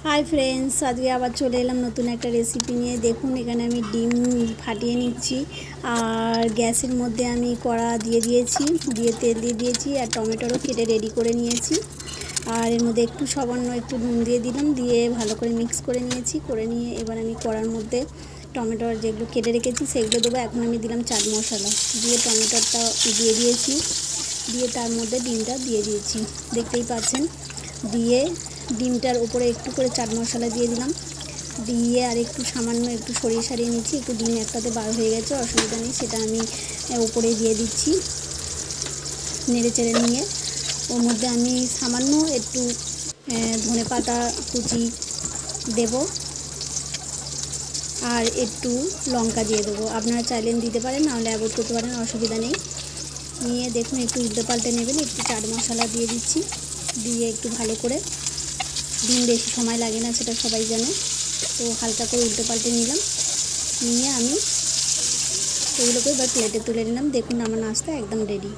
Hi friends, आज के आबार चले एलाम नतून एक रेसिपि निये। देखुन एखाने आमी डिम फाटिए निচ্ছি और गैसेर मध्य आमी कड़ा दिए दिएছি, दिए तेल दिए दिएছি और टमेटोरो केटे रेडी करे निয়েছি। और एर मध्य एकटू सामान्य एकटू नुन दिए दिलाम, दिए भालो करे मिक्स करे निয়েছি। करे निয়ে एबार आमी कड़ार मध्य टमेटो जेगुलो केटे रेखेছি सेगुलो देবো। এখন আমি দিলাম চাট মশলা দিয়ে টমেটোটা দিয়ে দিয়েছি, দিয়ে তার মধ্যে ডিমটা দিয়ে দিয়েছি, দেখতেই পাচ্ছেন। দিয়ে ডিমটার উপরে একটু করে চাট মশলা দিয়ে দিলাম, দিয়ে আর একটু সামান্য একটু সরিয়ে সারিয়ে নিচ্ছি। একটু ডিম একটাতে বার হয়ে গেছে, অসুবিধা নেই, সেটা আমি উপরে দিয়ে দিচ্ছি। নেড়ে চেড়ে নিয়ে ওর মধ্যে আমি সামান্য একটু ধনেপাতা কুচি দেব আর একটু লঙ্কা দিয়ে দেবো। আপনারা চাইলেন দিতে পারেন, নাহলে অ্যাভয়েড করতে পারেন, অসুবিধা নেই। নিয়ে দেখুন একটু উল্টে পাল্টে নেবেন। একটু চাট মশলা দিয়ে দিচ্ছি, দিয়ে একটু ভালো করে, ডিম বেশি সময় লাগে না সেটা সবাই জানে, তো হালকা করে উল্টে পাল্টে নিলাম। নিয়ে আমি এগুলোকে এবার প্লেটে তুলে নিলাম। দেখুন আমার নাস্তা একদম রেডি।